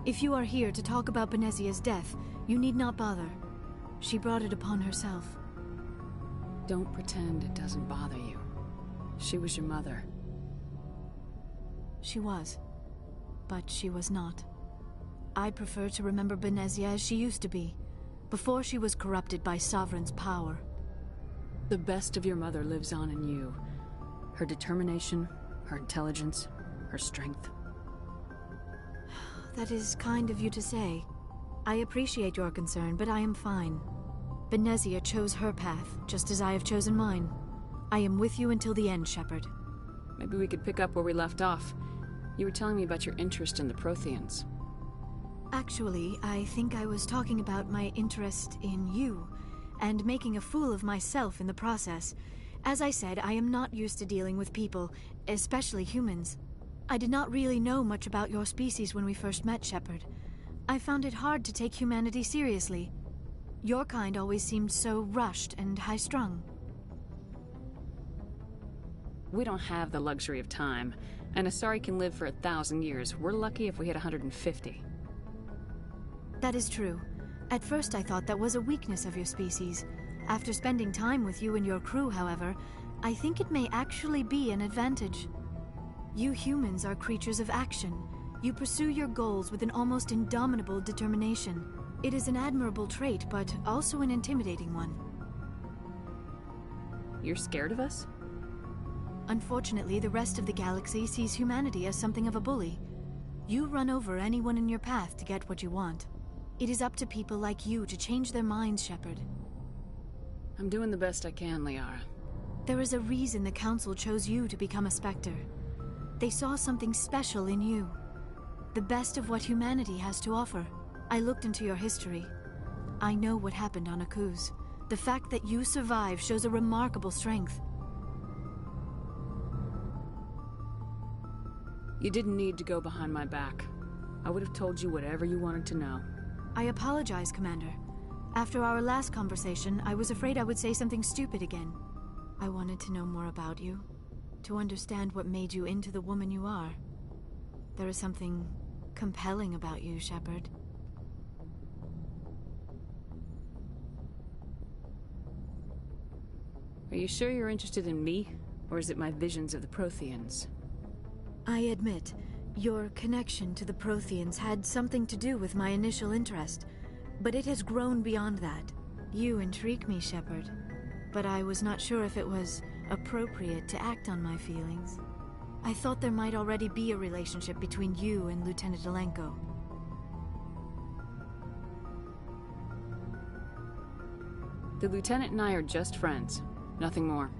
[SPEAKER 1] If you are here to talk about Benezia's death, you need not bother. She brought it upon herself.
[SPEAKER 4] Don't pretend it doesn't bother you. She was your mother.
[SPEAKER 1] She was. But she was not. I prefer to remember Benezia as she used to be, before she was corrupted by Sovereign's power.
[SPEAKER 4] The best of your mother lives on in you. Her determination, her intelligence, her strength.
[SPEAKER 1] That is kind of you to say. I appreciate your concern, but I am fine. Benezia chose her path, just as I have chosen mine. I am with you until the end, Shepard.
[SPEAKER 4] Maybe we could pick up where we left off. You were telling me about your interest in the Protheans.
[SPEAKER 1] Actually, I think I was talking about my interest in you, and making a fool of myself in the process. As I said, I am not used to dealing with people, especially humans. I did not really know much about your species when we first met, Shepard. I found it hard to take humanity seriously. Your kind always seemed so rushed and high-strung.
[SPEAKER 4] We don't have the luxury of time, and Asari can live for 1,000 years. We're lucky if we hit 150.
[SPEAKER 1] That is true. At first I thought that was a weakness of your species. After spending time with you and your crew, however, I think it may actually be an advantage. You humans are creatures of action. You pursue your goals with an almost indomitable determination. It is an admirable trait, but also an intimidating one.
[SPEAKER 4] You're scared of us?
[SPEAKER 1] Unfortunately, the rest of the galaxy sees humanity as something of a bully. You run over anyone in your path to get what you want. It is up to people like you to change their minds, Shepard.
[SPEAKER 4] I'm doing the best I can, Liara.
[SPEAKER 1] There is a reason the Council chose you to become a Spectre. They saw something special in you. The best of what humanity has to offer. I looked into your history. I know what happened on Akuz. The fact that you survived shows a remarkable strength.
[SPEAKER 4] You didn't need to go behind my back. I would have told you whatever you wanted to know.
[SPEAKER 1] I apologize, Commander. After our last conversation, I was afraid I would say something stupid again. I wanted to know more about you, to understand what made you into the woman you are. There is something compelling about you, Shepard.
[SPEAKER 4] Are you sure you're interested in me, or is it my visions of the Protheans?
[SPEAKER 1] I admit, your connection to the Protheans had something to do with my initial interest, but it has grown beyond that. You intrigue me, Shepard, but I was not sure if it was appropriate to act on my feelings. I thought there might already be a relationship between you and Lieutenant Alenko.
[SPEAKER 4] The Lieutenant and I are just friends, nothing more.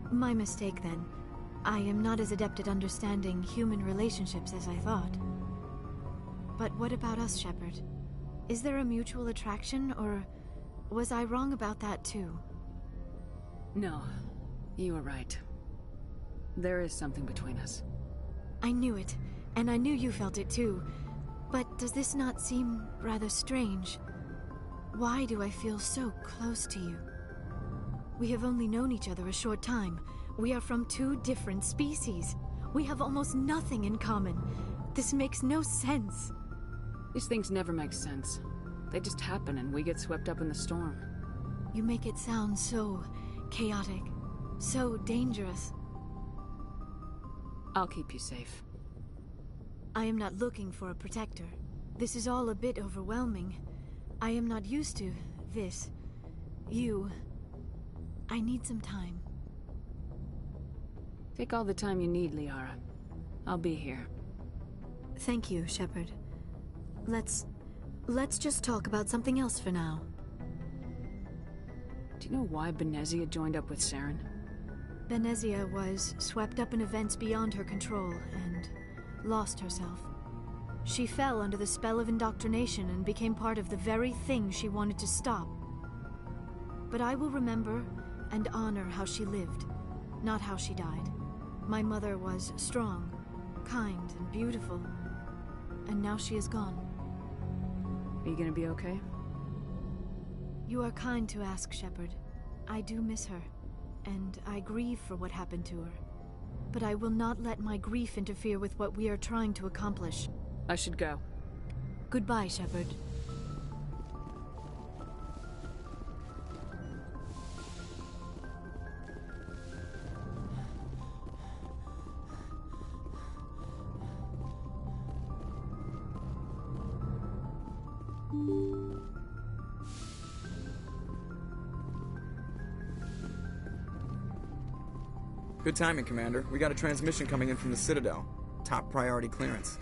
[SPEAKER 1] My mistake, then. I am not as adept at understanding human relationships as I thought. But what about us, Shepard? Is there a mutual attraction, or was I wrong about that too?
[SPEAKER 4] No, you were right. There is something between us.
[SPEAKER 1] I knew it, and I knew you felt it too. But does this not seem rather strange? Why do I feel so close to you? We have only known each other a short time. We are from two different species. We have almost nothing in common. This makes no sense.
[SPEAKER 4] These things never make sense. They just happen and we get swept up in the storm.
[SPEAKER 1] You make it sound so chaotic, so dangerous.
[SPEAKER 4] I'll keep you safe.
[SPEAKER 1] I am not looking for a protector. This is all a bit overwhelming. I am not used to this. You. I need some time.
[SPEAKER 4] Take all the time you need, Liara. I'll be here.
[SPEAKER 1] Thank you, Shepard. Let's just talk about something else for now.
[SPEAKER 4] Do you know why Benezia joined up with Saren?
[SPEAKER 1] Benezia was swept up in events beyond her control and lost herself. She fell under the spell of indoctrination and became part of the very thing she wanted to stop. But I will remember and honor how she lived, not how she died. My mother was strong, kind, and beautiful, and now she is gone.
[SPEAKER 4] Are you gonna be okay?
[SPEAKER 1] You are kind to ask, Shepard. I do miss her, and I grieve for what happened to her. But I will not let my grief interfere with what we are trying to accomplish.
[SPEAKER 4] I should go.
[SPEAKER 1] Goodbye, Shepard.
[SPEAKER 23] Good timing, Commander. We got a transmission coming in from the Citadel. Top priority clearance.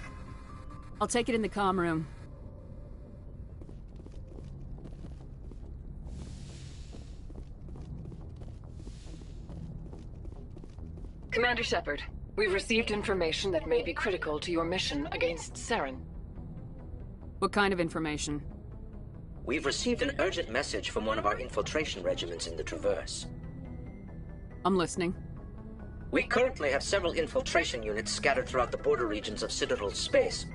[SPEAKER 4] I'll take it in the comm room.
[SPEAKER 22] Commander Shepard, we've received information that may be critical to your mission against Saren.
[SPEAKER 4] What kind of information?
[SPEAKER 5] We've received an urgent message from one of our infiltration regiments in the Traverse.
[SPEAKER 4] I'm listening.
[SPEAKER 5] We currently have several infiltration units scattered throughout the border regions of Citadel space.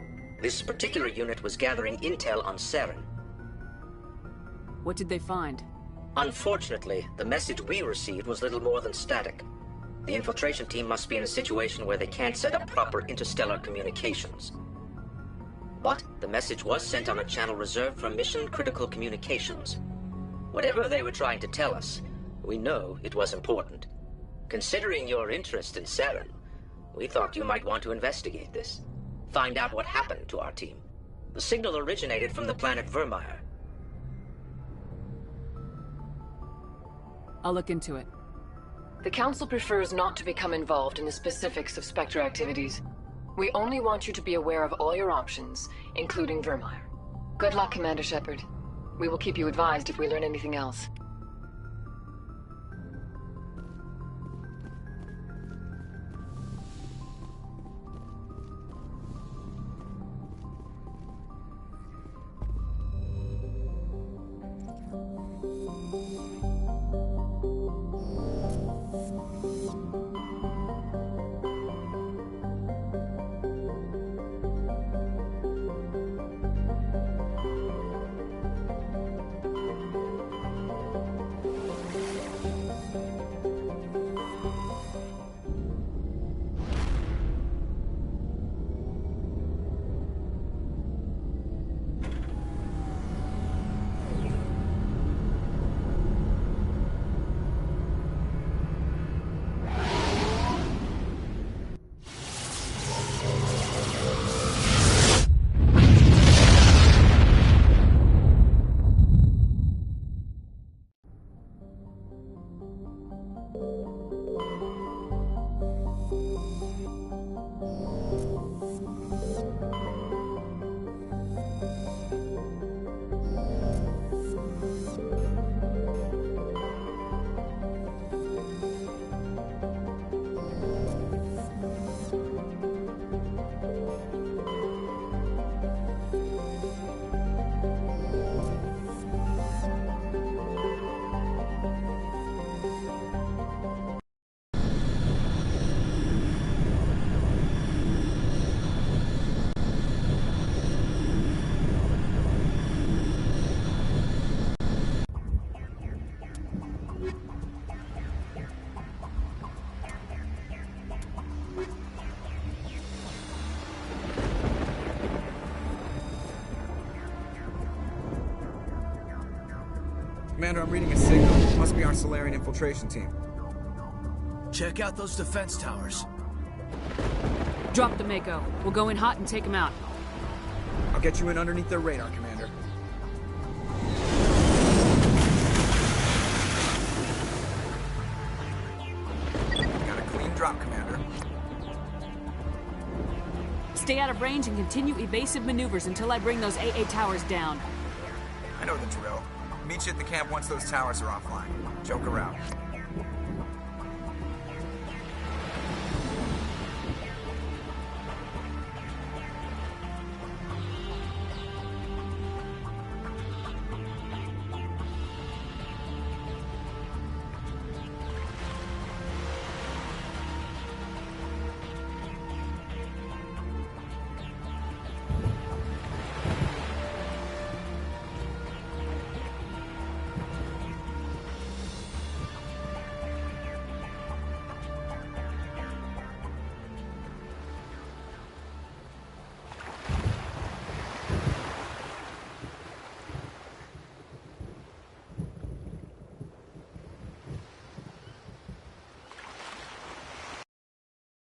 [SPEAKER 5] This particular unit was gathering intel on Saren.
[SPEAKER 4] What did they find?
[SPEAKER 5] Unfortunately, the message we received was little more than static. The infiltration team must be in a situation where they can't set up proper interstellar communications. But the message was sent on a channel reserved for mission-critical communications. Whatever they were trying to tell us, we know it was important. Considering your interest in Saren, we thought you might want to investigate this. Find out what happened to our team. The signal originated from the planet Vermeer.
[SPEAKER 4] I'll look into it.
[SPEAKER 22] The Council prefers not to become involved in the specifics of Spectre activities. We only want you to be aware of all your options, including Virmire. Good luck, Commander Shepard. We will keep you advised if we learn anything else.
[SPEAKER 23] Commander, I'm reading a signal. Must be our Salarian infiltration team.
[SPEAKER 8] Check out those defense towers.
[SPEAKER 4] Drop the Mako. We'll go in hot and take them out.
[SPEAKER 23] I'll get you in underneath their radar, Commander. Got a clean drop, Commander.
[SPEAKER 4] Stay out of range and continue evasive maneuvers until I bring those AA towers down.
[SPEAKER 23] I know the drill. Meet you at the camp once those towers are offline. Joker out.